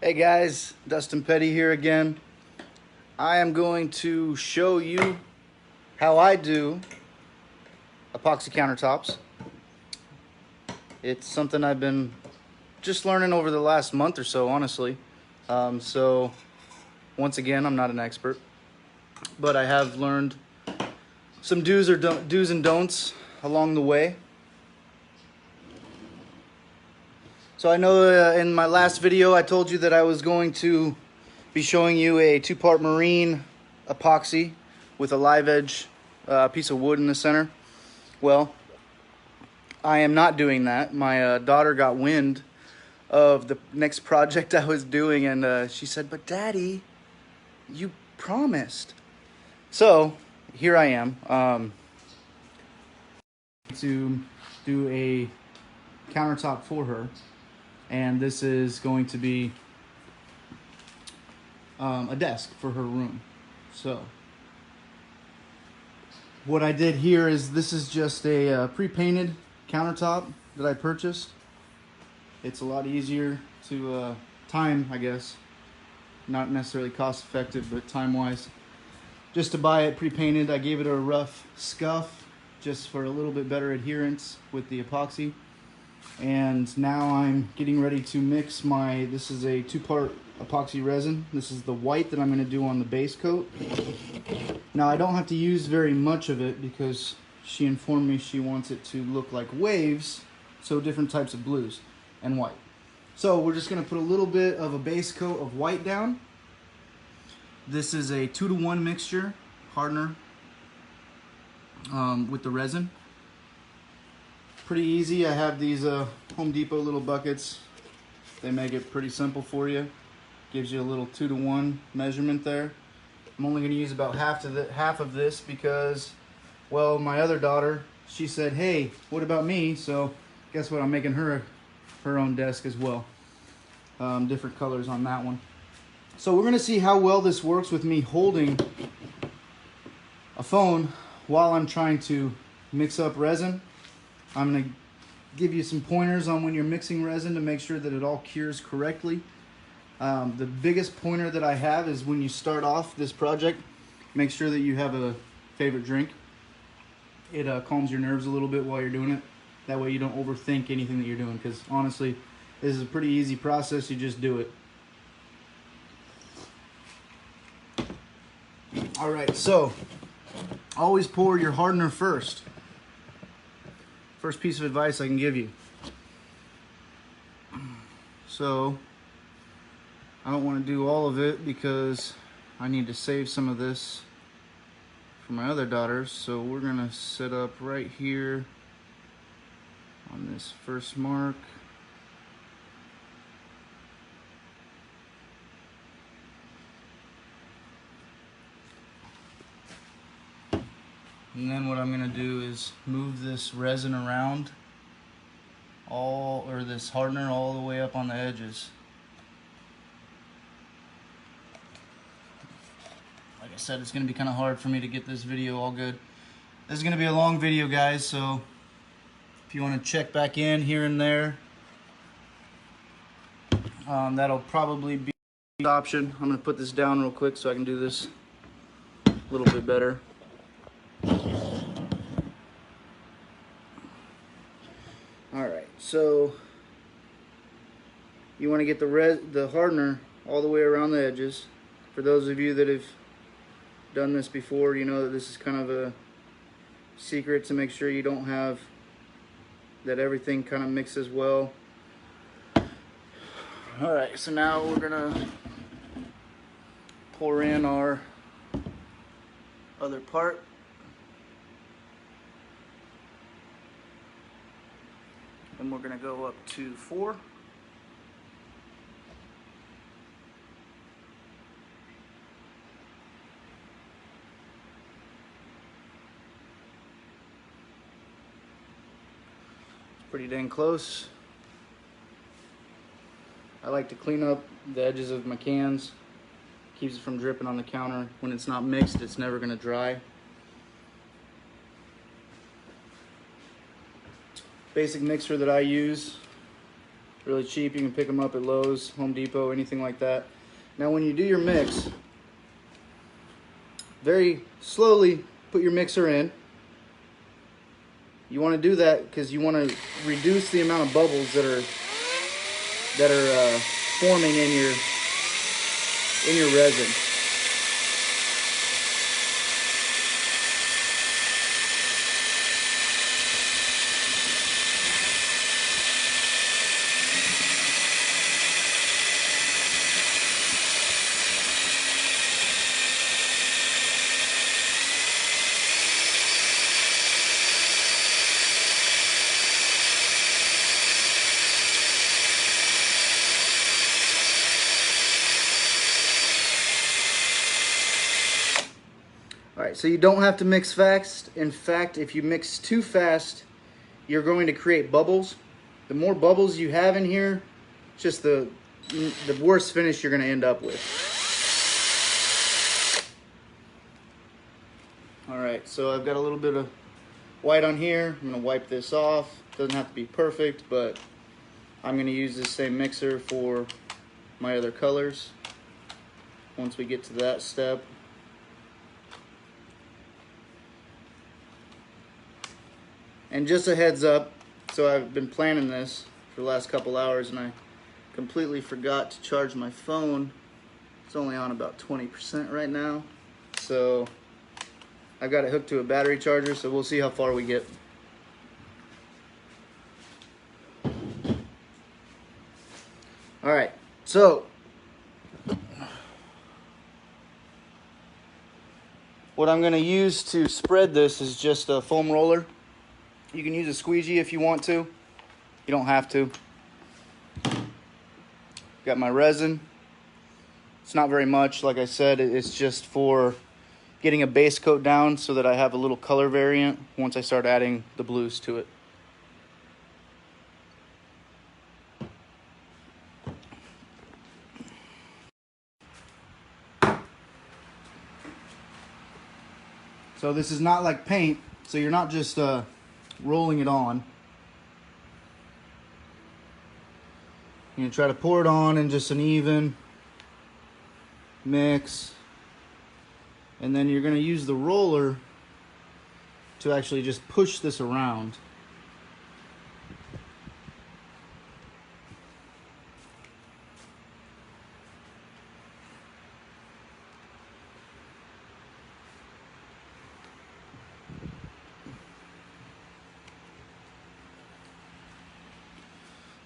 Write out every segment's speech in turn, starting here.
Hey guys, Dustin Petty here again. I am going to show you how I do epoxy countertops. It's something I've been just learning over the last month or so, honestly. So once again, I'm not an expert, but I have learned some do's and don'ts along the way. So I know in my last video I told you that I was going to be showing you a two-part marine epoxy with a live edge piece of wood in the center. Well, I am not doing that. My daughter got wind of the next project I was doing, and she said, "But Daddy, you promised." So here I am to do a countertop for her. And this is going to be a desk for her room. So what I did here is this is just a pre-painted countertop that I purchased. It's a lot easier to time, I guess. Not necessarily cost effective, but time-wise. Just to buy it pre-painted, I gave it a rough scuff just for a little bit better adherence with the epoxy. And now I'm getting ready to mix this is a two-part epoxy resin. This is the white that I'm going to do on the base coat. Now I don't have to use very much of it because she informed me she wants it to look like waves, so different types of blues and white. So we're just going to put a little bit of a base coat of white down. This is a 2-to-1 mixture, hardener with the resin. Pretty easy. I have these Home Depot little buckets. They make it pretty simple for you. Gives you a little 2-to-1 measurement there. I'm only going to use about half of this because, well, my other daughter, she said, "Hey, what about me?" So guess what? I'm making her own desk as well. Different colors on that one. So we're going to see how well this works with me holding a phone while I'm trying to mix up resin. I'm going to give you some pointers on when you're mixing resin to make sure that it all cures correctly. The biggest pointer that I have is when you start off this project, make sure that you have a favorite drink. It calms your nerves a little bit while you're doing it. That way you don't overthink anything that you're doing, because honestly, this is a pretty easy process. You just do it. All right, so always pour your hardener first. First piece of advice I can give you. So I don't want to do all of it because I need to save some of this for my other daughters. So we're gonna set up right here on this first mark. And then what I'm going to do is move this resin around, this hardener all the way up on the edges. Like I said, it's going to be kind of hard for me to get this video all good. This is going to be a long video, guys, so if you want to check back in here and there, that'll probably be the option. I'm going to put this down real quick so I can do this a little bit better. Alright, so you want to get the hardener all the way around the edges. For those of you that have done this before, you know that this is kind of a secret to make sure you don't have that everything kind of mixes well. Alright, so now we're gonna pour in our other part. And we're going to go up to 4. It's pretty dang close. I like to clean up the edges of my cans. Keeps it from dripping on the counter. When it's not mixed, it's never going to dry. Basic mixer that I use Really cheap. You can pick them up at Lowe's, Home Depot, anything like that. Now when you do your mix, very slowly put your mixer in. You want to do that because you want to reduce the amount of bubbles that are forming in your resin. All right, so you don't have to mix fast. In fact, if you mix too fast, you're going to create bubbles. The more bubbles you have in here, just the worse finish you're going to end up with. All right, so I've got a little bit of white on here. I'm going to wipe this off. Doesn't have to be perfect, but I'm going to use this same mixer for my other colors once we get to that step. And just a heads up, so I've been planning this for the last couple hours and I completely forgot to charge my phone. It's only on about 20% right now. So I've got it hooked to a battery charger, so we'll see how far we get. All right, so what I'm gonna use to spread this is just a foam roller. You can use a squeegee if you want to. You don't have to. Got my resin. It's not very much, like I said, it's just for getting a base coat down so that I have a little color variant once I start adding the blues to it. So this is not like paint, so you're not just rolling it on. You're gonna try to pour it on in just an even mix, and then you're gonna use the roller to actually just push this around.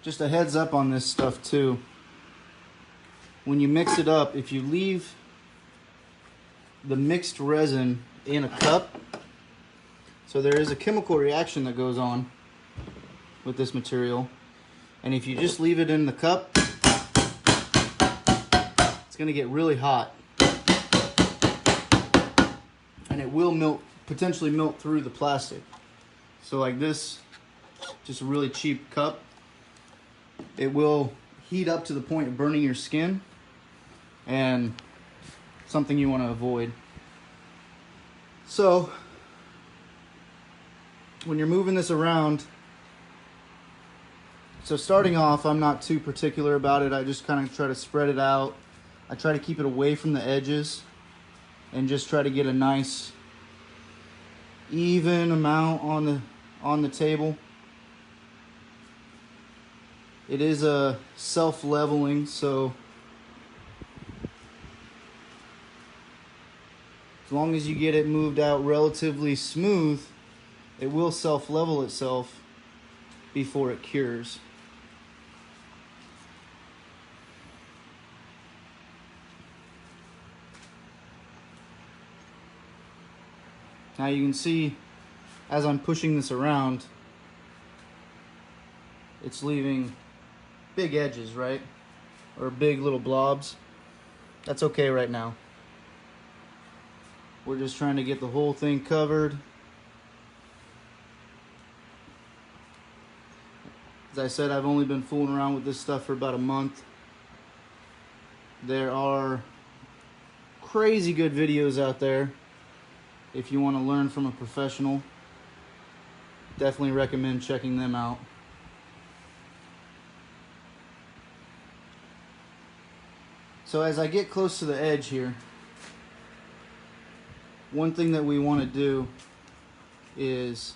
Just a heads up on this stuff too. When you mix it up, if you leave the mixed resin in a cup, so there is a chemical reaction that goes on with this material, and if you just leave it in the cup, it's going to get really hot, and it will potentially melt through the plastic. So like this, just a really cheap cup, it will heat up to the point of burning your skin, and something you want to avoid. So when you're moving this around, so starting off, I'm not too particular about it. I just kind of try to spread it out. I try to keep it away from the edges and just try to get a nice even amount on the table. It is a self-leveling, so as long as you get it moved out relatively smooth, it will self-level itself before it cures. Now you can see as I'm pushing this around, it's leaving big edges, right? Or big little blobs. That's okay right now. We're just trying to get the whole thing covered. As I said, I've only been fooling around with this stuff for about a month. There are crazy good videos out there if you want to learn from a professional. Definitely recommend checking them out. So as I get close to the edge here, one thing that we want to do is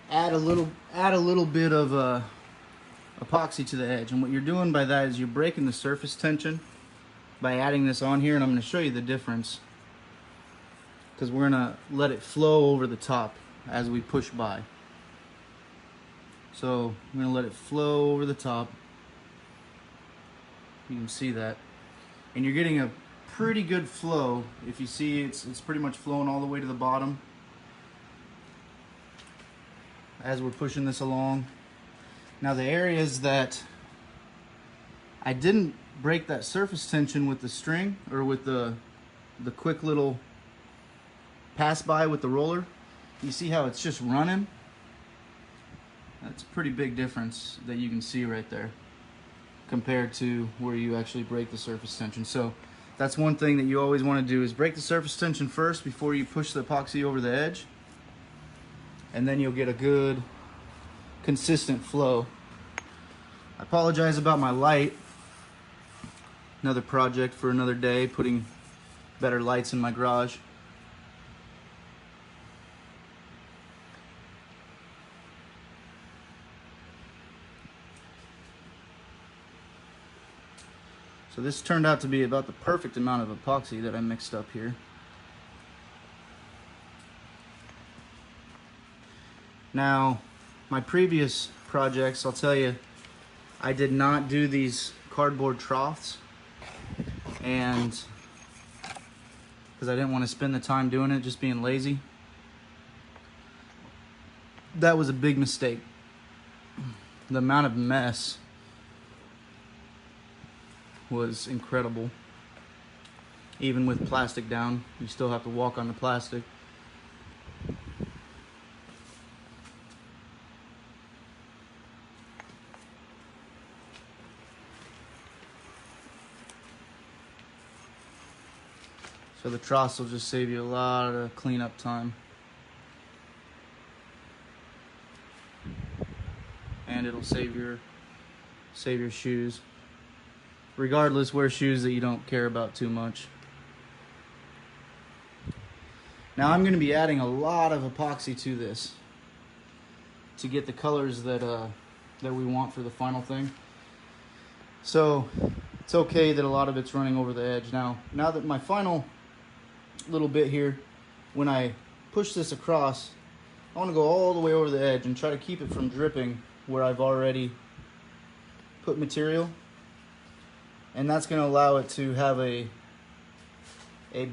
add a little bit of epoxy to the edge. And what you're doing by that is you're breaking the surface tension by adding this on here, and I'm going to show you the difference because we're going to let it flow over the top as we push by. So I'm going to let it flow over the top. You can see that, and you're getting a pretty good flow. If you see, it's pretty much flowing all the way to the bottom as we're pushing this along. Now the areas that I didn't break that surface tension with the string, or with the quick little pass by with the roller, you see how it's just running? That's a pretty big difference that you can see right there compared to where you actually break the surface tension. So that's one thing that you always want to do, is break the surface tension first before you push the epoxy over the edge, and then you'll get a good consistent flow. I apologize about my light. Another project for another day, putting better lights in my garage. So this turned out to be about the perfect amount of epoxy that I mixed up here. Now, my previous projects, I'll tell you, I did not do these cardboard troughs, and because I didn't want to spend the time doing it, just being lazy. That was a big mistake. The amount of mess was incredible. Even with plastic down, you still have to walk on the plastic. So the troughs will just save you a lot of cleanup time. And it'll save your shoes. Regardless, wear shoes that you don't care about too much. Now I'm going to be adding a lot of epoxy to this to get the colors that we want for the final thing. So it's okay that a lot of it's running over the edge. Now that my final little bit here, when I push this across, I want to go all the way over the edge and try to keep it from dripping where I've already put material. And that's going to allow it to have a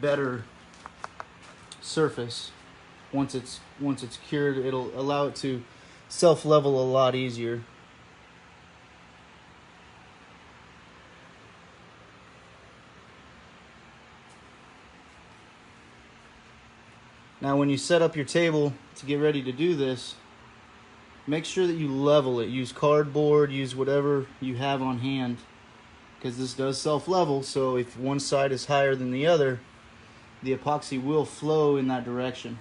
better surface. Once it's cured, it'll allow it to self-level a lot easier. Now when you set up your table to get ready to do this, make sure that you level it. Use cardboard, use whatever you have on hand, because this does self-level, so if one side is higher than the other, the epoxy will flow in that direction.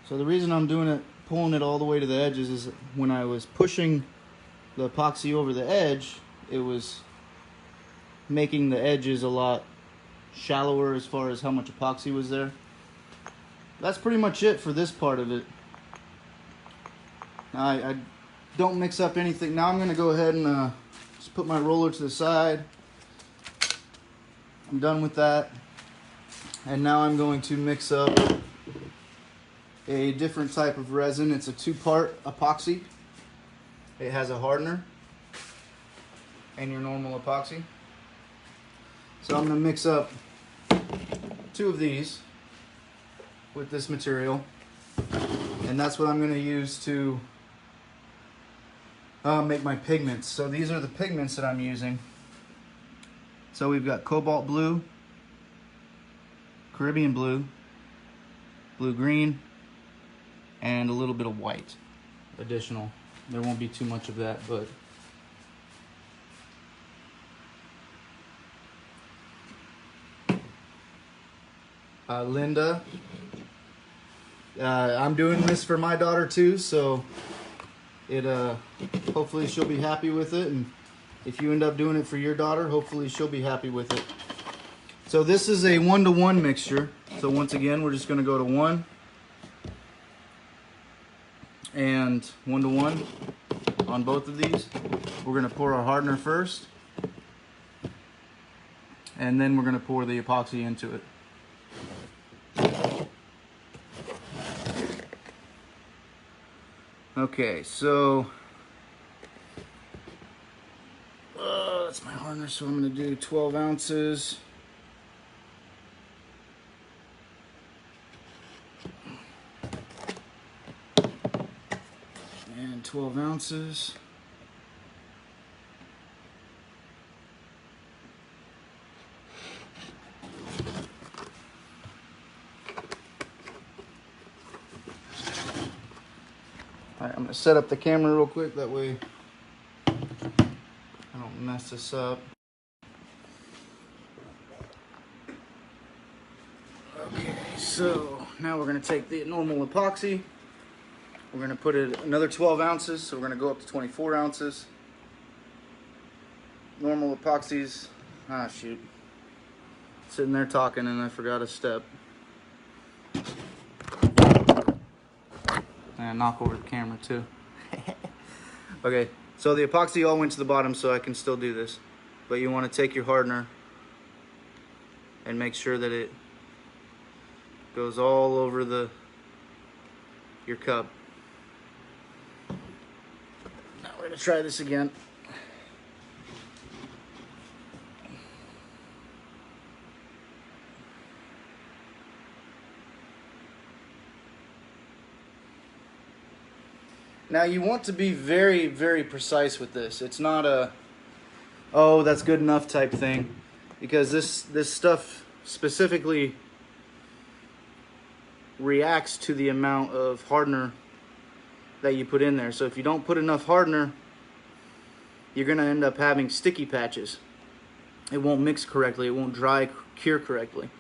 So the reason I'm doing it, pulling it all the way to the edges, is when I was pushing the epoxy over the edge, it was making the edges a lot shallower as far as how much epoxy was there. That's pretty much it for this part of it. Now I don't mix up anything. Now I'm going to go ahead and just put my roller to the side. I'm done with that. And now I'm going to mix up a different type of resin. It's a two-part epoxy. It has a hardener and your normal epoxy. So I'm going to mix up 2 of these with this material, and that's what I'm going to use to make my pigments. So these are the pigments that I'm using. So we've got cobalt blue, Caribbean blue, blue green, and a little bit of white additional. There won't be too much of that, but Linda. I'm doing this for my daughter too, so it hopefully she'll be happy with it, and if you end up doing it for your daughter, hopefully she'll be happy with it. So this is a 1-to-1 mixture. So once again, we're just going to go to 1 and 1-to-1 on both of these. We're going to pour our hardener first, and then we're going to pour the epoxy into it. Okay, so that's my hardener, so I'm going to do 12 ounces. And 12 ounces. Alright, I'm going to set up the camera real quick, that way I don't mess this up. Okay, so now we're going to take the normal epoxy. We're going to put it another 12 ounces, so we're going to go up to 24 ounces. Normal epoxies, shoot. Sitting there talking and I forgot a step. And knock over the camera too. Okay, so the epoxy all went to the bottom, so I can still do this. But you want to take your hardener and make sure that it goes all over your cup. Now we're going to try this again. Now you want to be very, very precise with this. It's not a, oh, that's good enough type thing, because this stuff specifically reacts to the amount of hardener that you put in there. So if you don't put enough hardener, you're going to end up having sticky patches. It won't mix correctly. It won't dry cure correctly.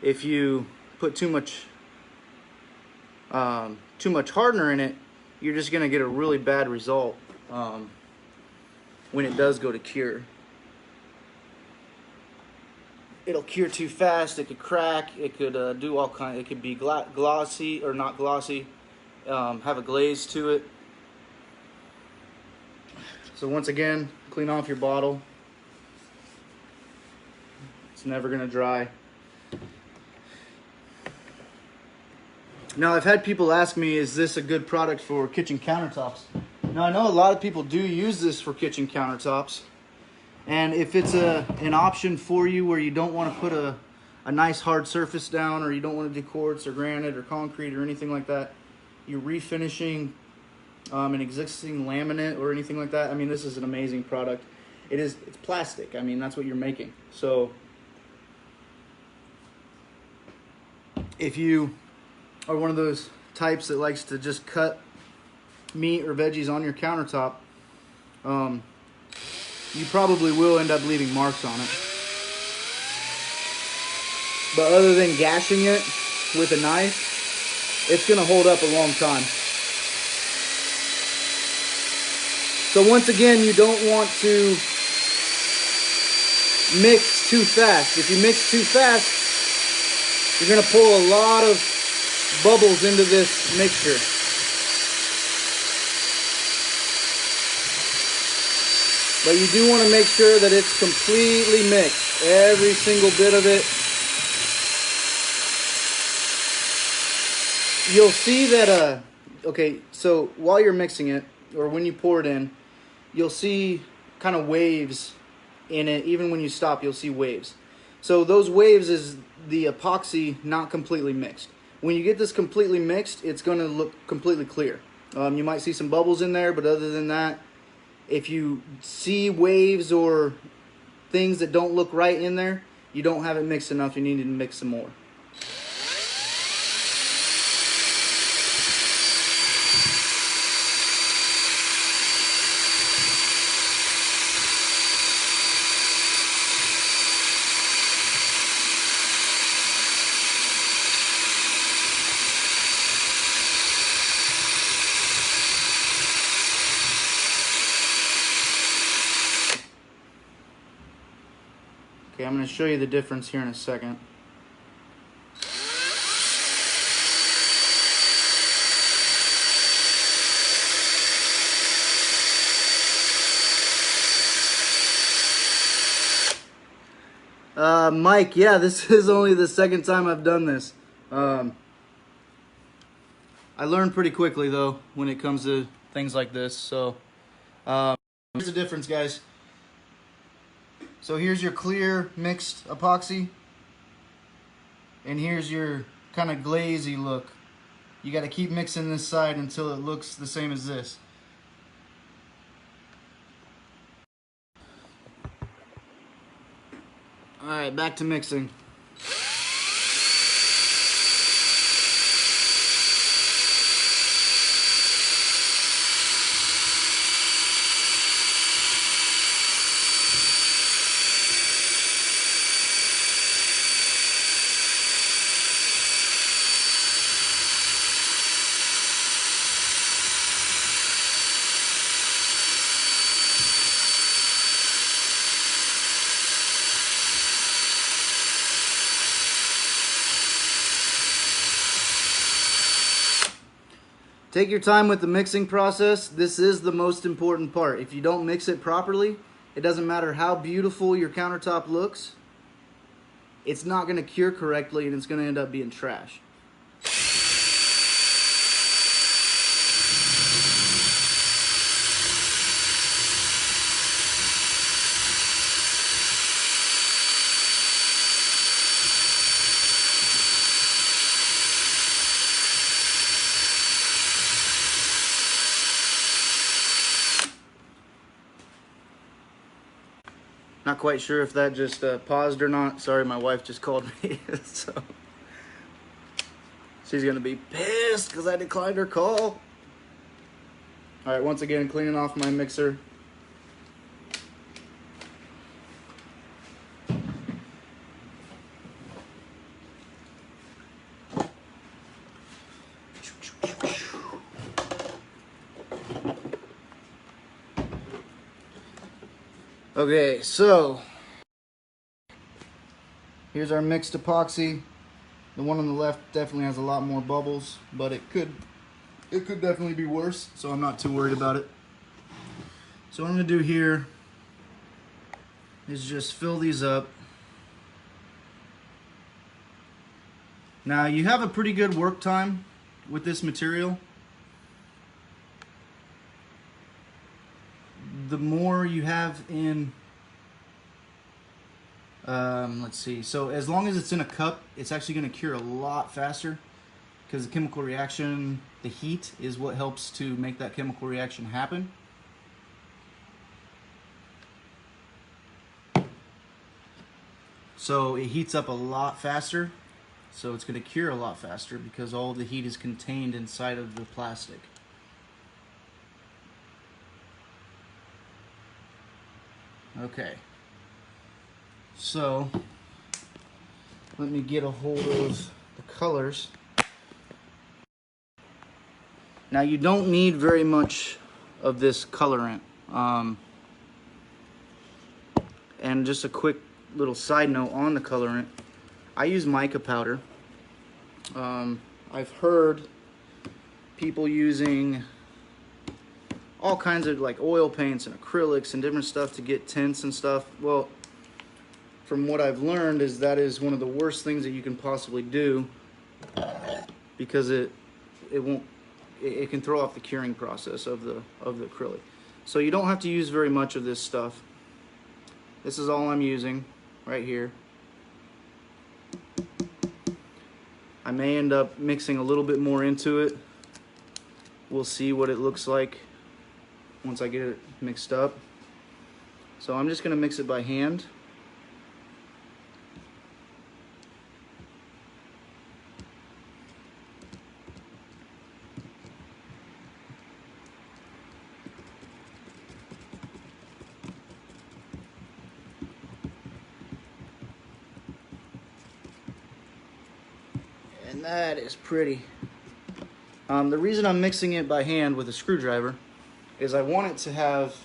If you put too much hardener in it, you're just going to get a really bad result when it does go to cure. It'll cure too fast. It could crack. It could do all kinds. It could be glossy or not glossy. Have a glaze to it. So once again, clean off your bottle. It's never going to dry. Now, I've had people ask me, is this a good product for kitchen countertops? Now, I know a lot of people do use this for kitchen countertops. And if it's an option for you where you don't want to put a nice hard surface down, or you don't want to do quartz or granite or concrete or anything like that, you're refinishing an existing laminate or anything like that, I mean, this is an amazing product. It's plastic. I mean, that's what you're making. So if you are one of those types that likes to just cut meat or veggies on your countertop, you probably will end up leaving marks on it. But other than gashing it with a knife, it's going to hold up a long time. So once again, you don't want to mix too fast. If you mix too fast, you're going to pull a lot of bubbles into this mixture. But you do want to make sure that it's completely mixed. Every single bit of it. You'll see that, okay, so while you're mixing it, or when you pour it in, you'll see kind of waves in it. Even when you stop, you'll see waves. So those waves is the epoxy not completely mixed. When you get this completely mixed, it's going to look completely clear. You might see some bubbles in there, but other than that, if you see waves or things that don't look right in there, you don't have it mixed enough. You need to mix some more. Okay, I'm going to show you the difference here in a second. Mike, yeah, this is only the second time I've done this. I learned pretty quickly, though, when it comes to things like this. So, here's the difference, guys. So here's your clear mixed epoxy. And here's your kind of glazy look. You got to keep mixing this side until it looks the same as this. Alright, back to mixing. Take your time with the mixing process. This is the most important part. If you don't mix it properly, it doesn't matter how beautiful your countertop looks, it's not going to cure correctly and it's going to end up being trash. Not quite sure if that just paused or not. Sorry, my wife just called me, so she's gonna be pissed because I declined her call. All right, once again, cleaning off my mixer. Okay, so here's our mixed epoxy. The one on the left definitely has a lot more bubbles, but it could definitely be worse, so I'm not too worried about it. So what I'm gonna do here is just fill these up. Now you have a pretty good work time with this material. The more you have in, let's see, so as long as it's in a cup, it's actually going to cure a lot faster because the chemical reaction, the heat is what helps to make that chemical reaction happen. So it heats up a lot faster, so it's going to cure a lot faster because all of the heat is contained inside of the plastic. Okay, so let me get a hold of the colors. Now you don't need very much of this colorant. And just a quick little side note on the colorant, I use mica powder. I've heard people using all kinds of like oil paints and acrylics and different stuff to get tints and stuff. Well, from what I've learned is that is one of the worst things that you can possibly do because it can throw off the curing process of the acrylic. So you don't have to use very much of this stuff. This is all I'm using right here. I may end up mixing a little bit more into it. We'll see what it looks like once I get it mixed up. So I'm just going to mix it by hand. And that is pretty. The reason I'm mixing it by hand with a screwdriver is I want it to have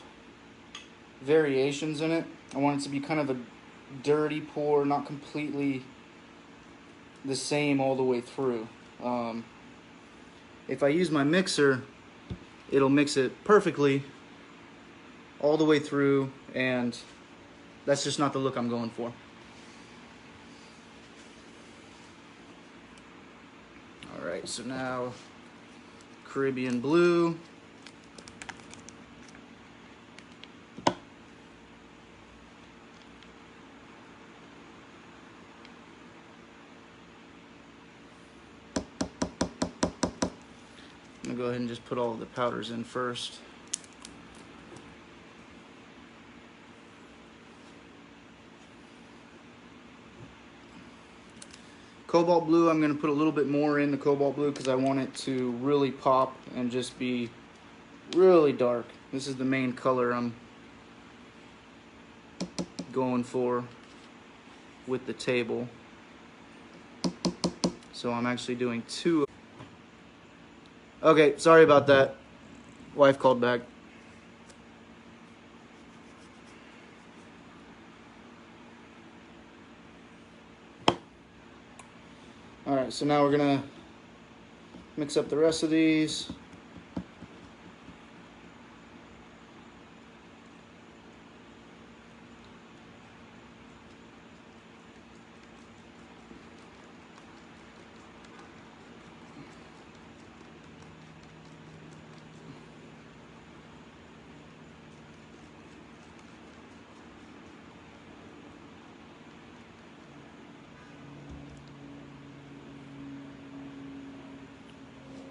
variations in it. I want it to be kind of dirty pour, not completely the same all the way through. If I use my mixer, it'll mix it perfectly all the way through, and that's just not the look I'm going for. Alright, so now Caribbean blue. I'm gonna go ahead and just put all the powders in first. Cobalt blue, I'm gonna put a little bit more in the cobalt blue because I want it to really pop and just be really dark. This is the main color I'm going for with the table. So I'm actually doing 2. Okay, sorry about that. Wife called back. Alright, so now we're gonna mix up the rest of these.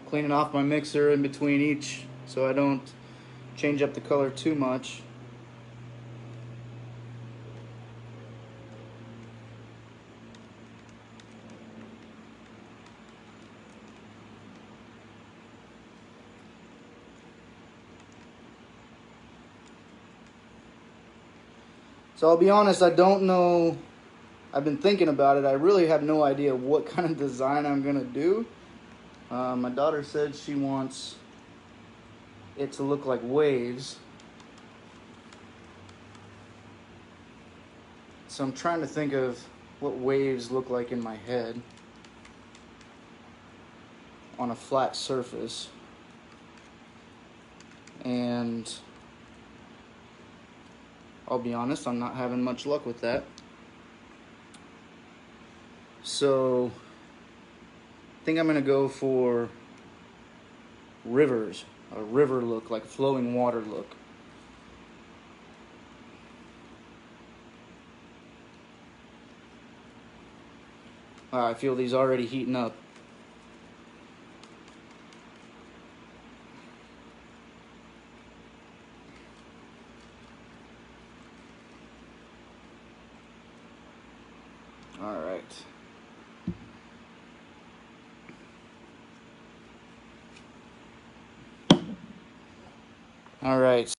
Cleaning off my mixer in between each so I don't change up the color too much. So I'll be honest, I don't know. I've been thinking about it. I really have no idea what kind of design I'm gonna do. My daughter said she wants it to look like waves. So I'm trying to think of what waves look like in my head on a flat surface. And I'll be honest, I'm not having much luck with that. So I think I'm gonna go for rivers, a river look, like flowing water look. I feel these already heating up. All right. All right.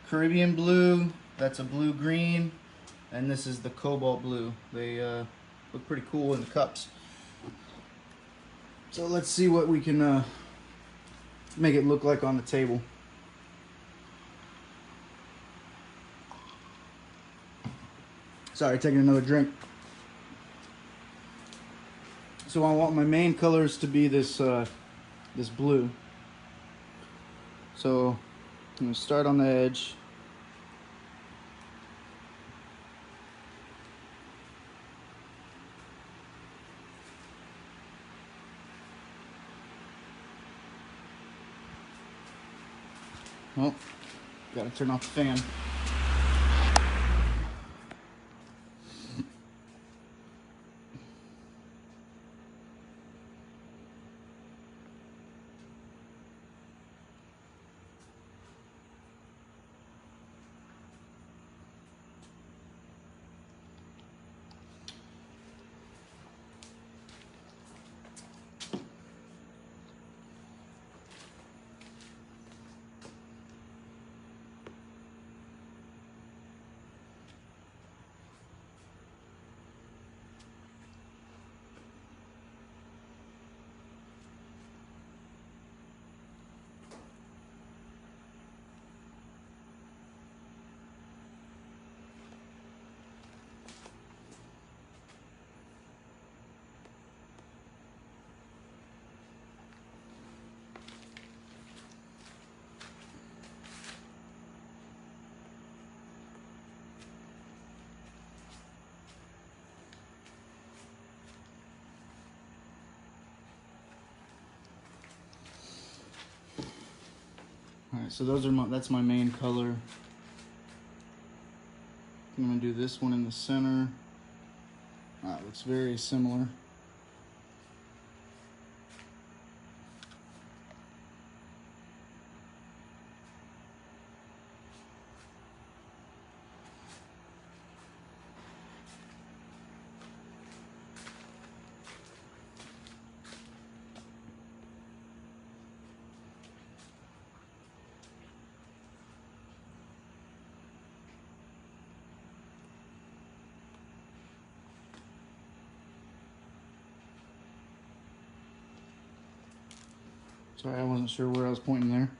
Caribbean blue, that's a blue-green, and this is the cobalt blue. They look pretty cool in the cups. So let's see what we can make it look like on the table. Sorry, taking another drink. So I want my main colors to be this this blue. So I'm gonna start on the edge. Oh, gotta turn off the fan. Alright, so that's my main color. I'm gonna do this one in the center. That looks very similar. Sorry, I wasn't sure where I was pointing there.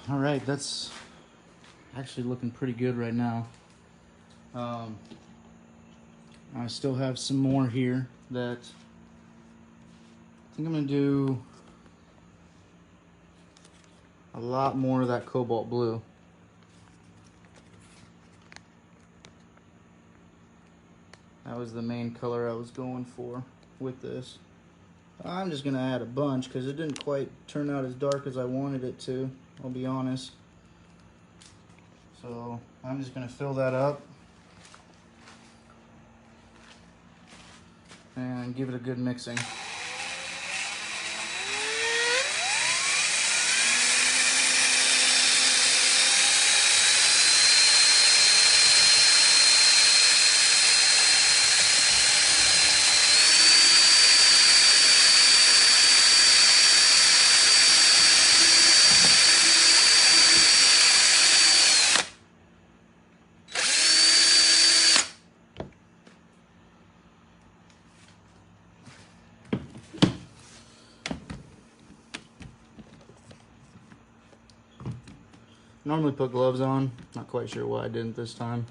All right, that's actually looking pretty good right now. I still have some more here that I think I'm gonna do a lot more of that cobalt blue. That was the main color I was going for with this. I'm just gonna add a bunch because it didn't quite turn out as dark as I wanted it to, I'll be honest. So I'm just gonna fill that up and give it a good mixing. Normally put gloves on, not quite sure why I didn't this time.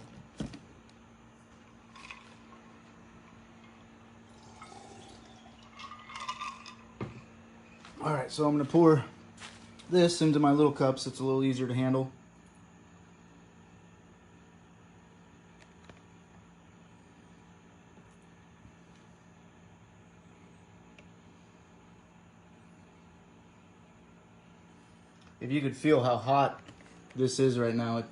All right, so I'm gonna pour this into my little cups. It's a little easier to handle. If you could feel how hot this is right now, it's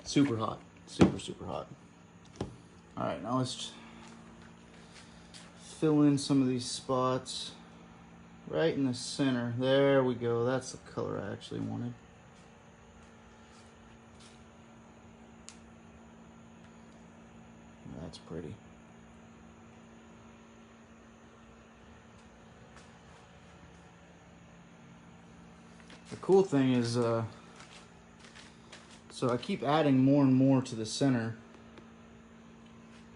super hot, super hot. All right, now let's fill in some of these spots right in the center. There we go, that's the color I actually wanted. That's pretty. The cool thing is, so I keep adding more and more to the center,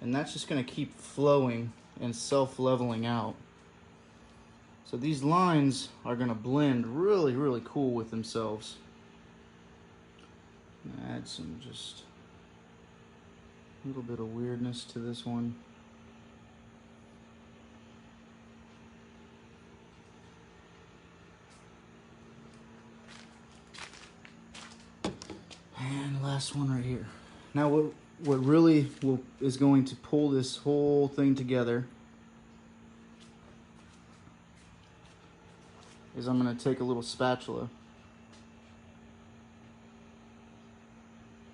and that's just going to keep flowing and self-leveling out. So these lines are going to blend really, really cool with themselves. Add some just a little bit of weirdness to this one. And last one right here. Now what really is going to pull this whole thing together is I'm going to take a little spatula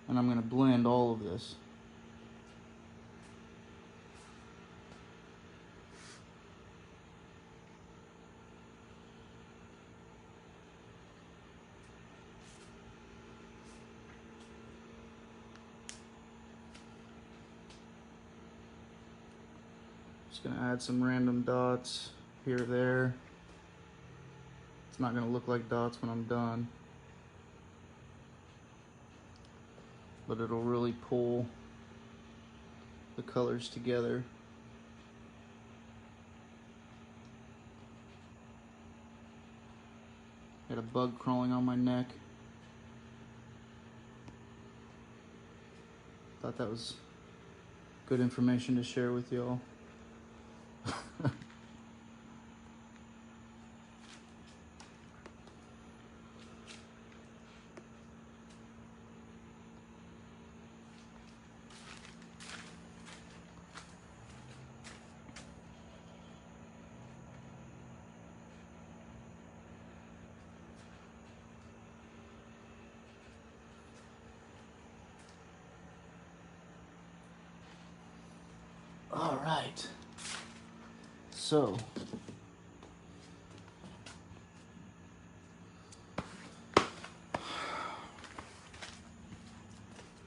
and I'm going to blend all of this. Just going to add some random dots here or there. It's not going to look like dots when I'm done, but it'll really pull the colors together. Got a bug crawling on my neck. Thought that was good information to share with y'all. All right, so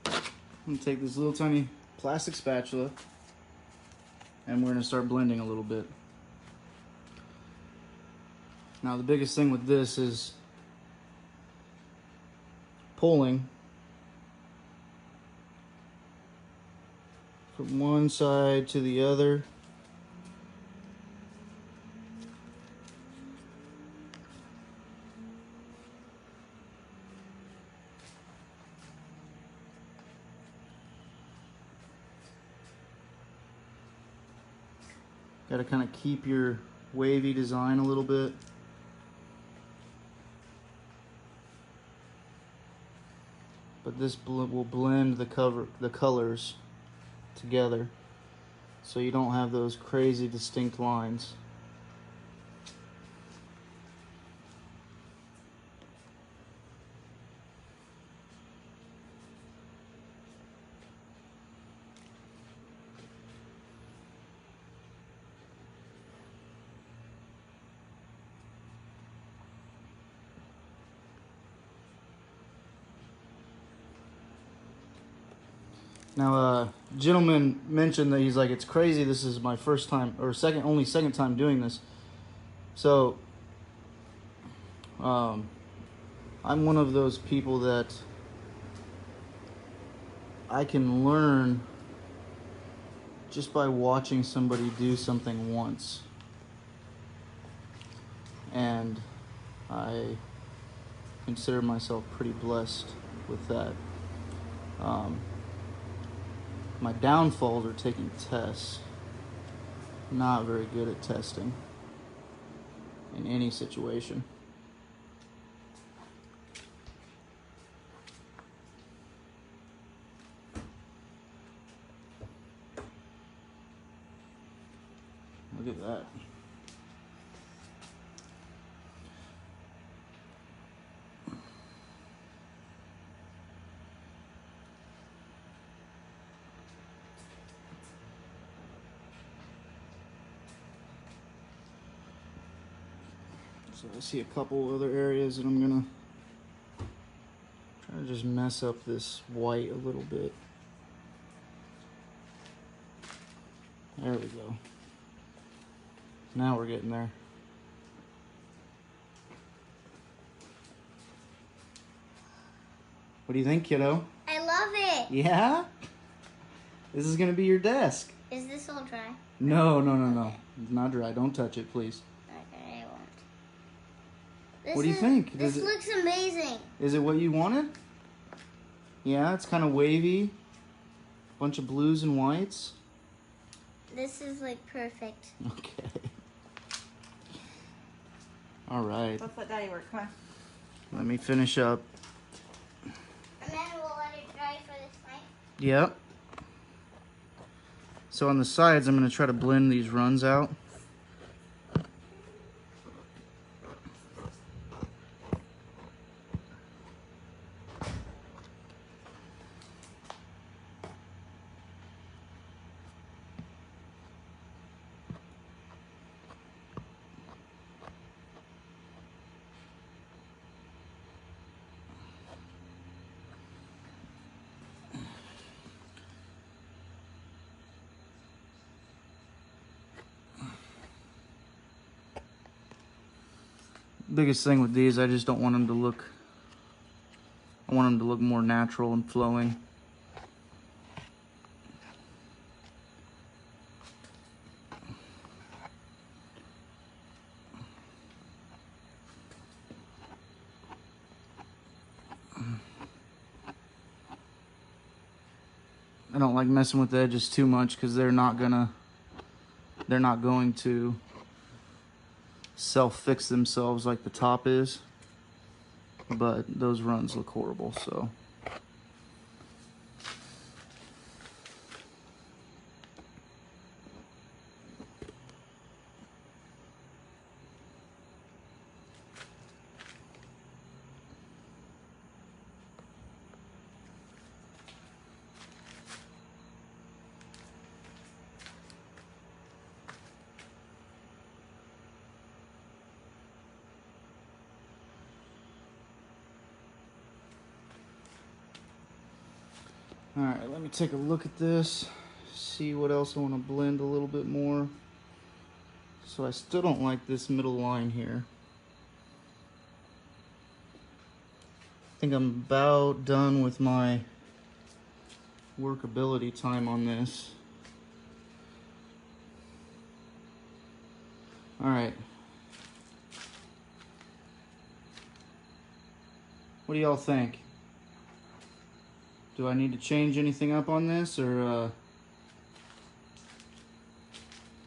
I'm gonna take this little tiny plastic spatula and we're gonna start blending a little bit. Now the biggest thing with this is pulling from one side to the other. Got to kind of keep your wavy design a little bit. But this will blend the colors together, so you don't have those crazy distinct lines. Now, a gentleman mentioned that he's like, it's crazy, this is my first time, or only second time doing this. So, I'm one of those people that I can learn just by watching somebody do something once. And I consider myself pretty blessed with that. My downfalls are taking tests. Not very good at testing in any situation. Look at that. So I see a couple other areas that I'm gonna try to just mess up this white a little bit. There we go. Now we're getting there. What do you think, kiddo? I love it. Yeah? This is going to be your desk. Is this all dry? No. It's not dry. Don't touch it, please. Okay, I won't. What do you think? This looks amazing. Is it what you wanted? Yeah, it's kind of wavy. Bunch of blues and whites. This is like perfect. Okay. All right. Let's let Daddy work. Come on. Let me finish up. And then we'll let it dry for this night. Yep. So on the sides, I'm going to try to blend these runs out. Biggest thing with these, I just don't want them to look, I want them to look more natural and flowing. I don't like messing with the edges too much because they're not going to self-fix themselves like the top is, but those runs look horrible, so. All right, let me take a look at this, see what else I want to blend a little bit more. So I still don't like this middle line here. I think I'm about done with my workability time on this. All right. What do y'all think? Do I need to change anything up on this, or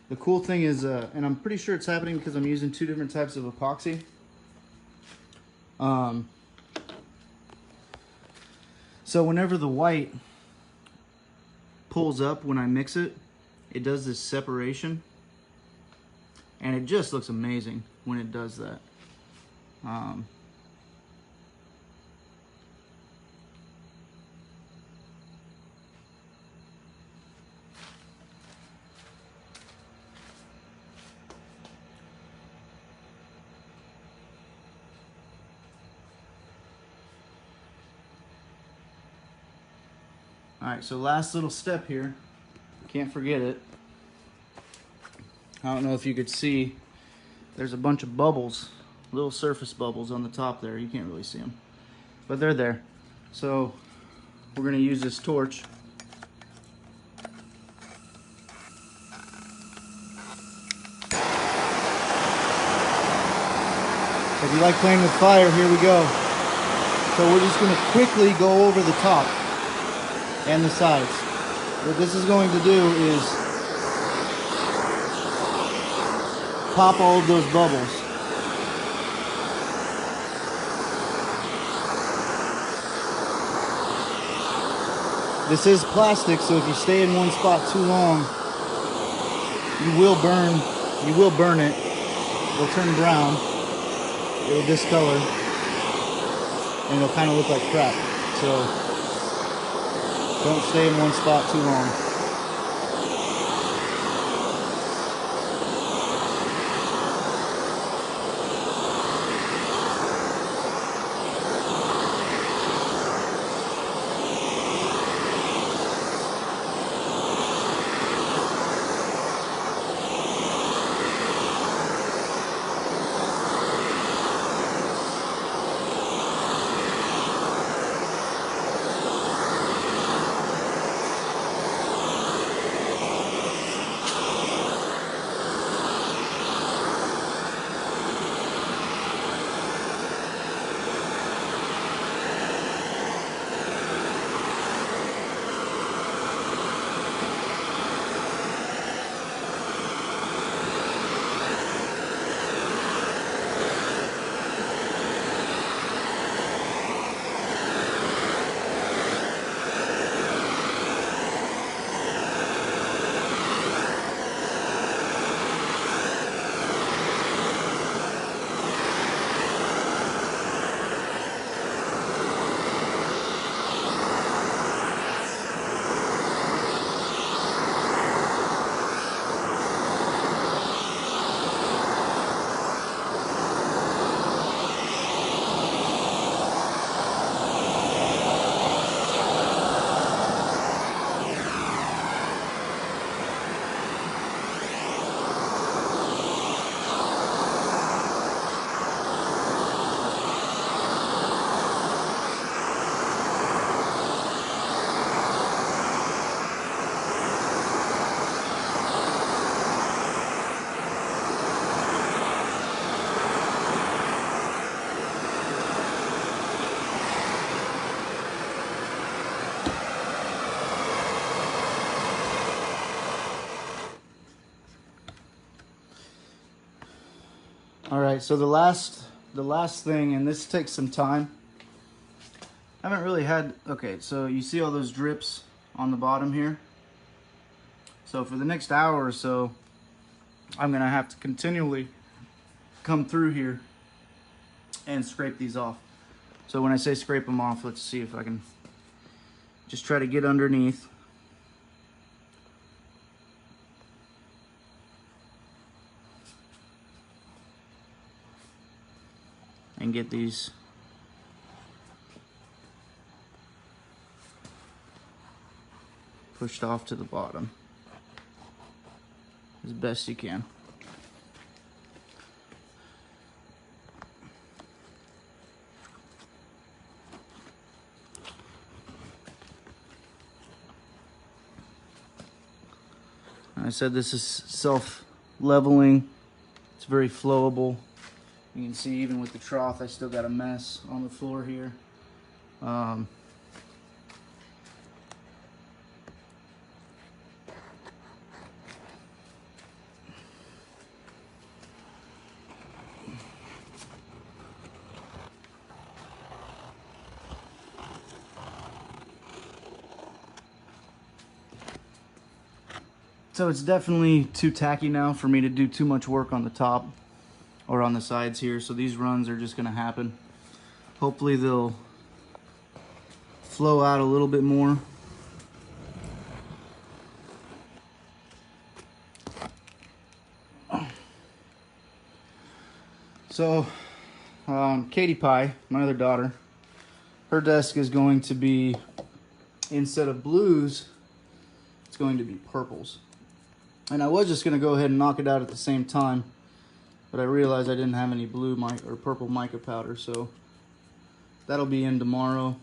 the cool thing is, and I'm pretty sure it's happening because I'm using two different types of epoxy. So whenever the white pulls up when I mix it, it does this separation, and it just looks amazing when it does that. Alright, so last little step here. Can't forget it. I don't know if you could see, there's a bunch of bubbles, little surface bubbles on the top there. You can't really see them, but they're there. So we're going to use this torch. If you like playing with fire, here we go. So we're just going to quickly go over the top and the sides. What this is going to do is pop all of those bubbles. This is plastic, so if you stay in one spot too long, you will burn it. It'll turn brown. It'll discolor, and it'll kind of look like crap. So don't stay in one spot too long. All right, so the last thing, and this takes some time. I haven't really had, okay, so you see all those drips on the bottom here? So for the next hour or so, I'm gonna have to continually come through here and scrape these off. So when I say scrape them off, let's see if I can just try to get underneath. And get these pushed off to the bottom as best you can. I said this is self-leveling. It's very flowable. You can see even with the trough, I still got a mess on the floor here. So it's definitely too tacky now for me to do too much work on the top or on the sides here. So these runs are just gonna happen. Hopefully they'll flow out a little bit more. So Katie Pie, my other daughter, her desk is going to be, instead of blues, it's going to be purples. And I was just going to go ahead and knock it out at the same time, but I realized I didn't have any blue or purple mica powder, so that'll be in tomorrow.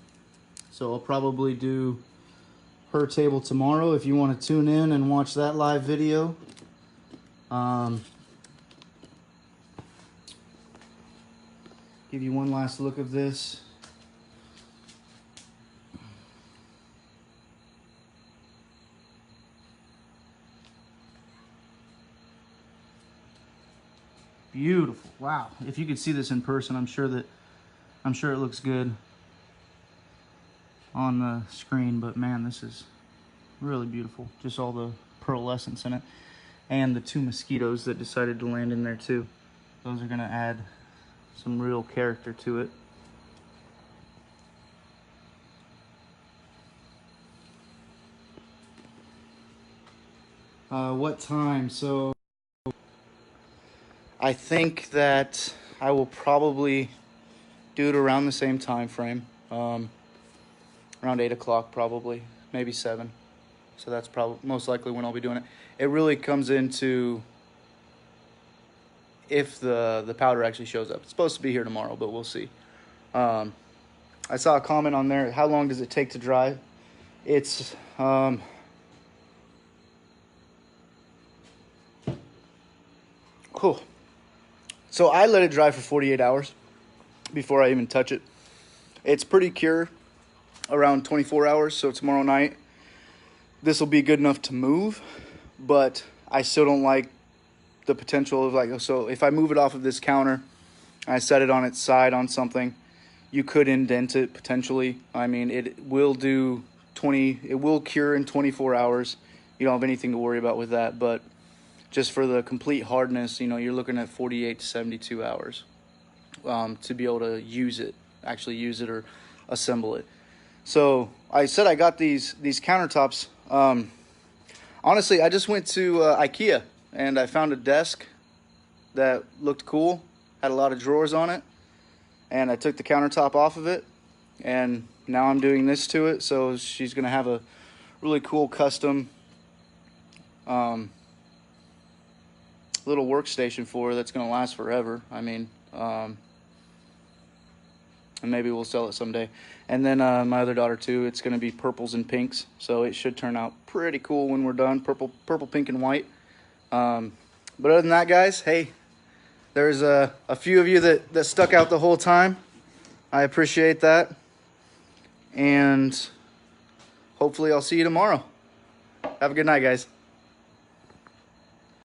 So I'll probably do her table tomorrow if you want to tune in and watch that live video. Give you one last look of this. Beautiful. Wow. If you could see this in person, I'm sure it looks good on the screen, but man, this is really beautiful. Just all the pearlescence in it. And the two mosquitoes that decided to land in there too. Those are going to add some real character to it. What time? So I think that I will probably do it around the same time frame, around 8 o'clock probably, maybe 7. So that's probably most likely when I'll be doing it. It really comes into if the powder actually shows up. It's supposed to be here tomorrow, but we'll see. I saw a comment on there, how long does it take to dry? It's cool. So I let it dry for 48 hours before I even touch it. It's pretty cure around 24 hours, so tomorrow night this will be good enough to move, but I still don't like the potential of, like, so if I move it off of this counter and I set it on its side on something, you could indent it potentially. I mean, it will cure in 24 hours. You don't have anything to worry about with that, but just for the complete hardness, you know, you're looking at 48 to 72 hours to be able to actually use it or assemble it. So I said I got these countertops. Honestly, I just went to IKEA and I found a desk that looked cool, had a lot of drawers on it, and I took the countertop off of it, and now I'm doing this to it. So she's gonna have a really cool custom little workstation for her that's gonna last forever. I mean, and maybe we'll sell it someday. And then my other daughter too, it's gonna be purples and pinks, so it should turn out pretty cool when we're done. Purple, pink, and white. But other than that, guys, hey, there's a few of you that stuck out the whole time. I appreciate that, and hopefully I'll see you tomorrow. Have a good night, guys.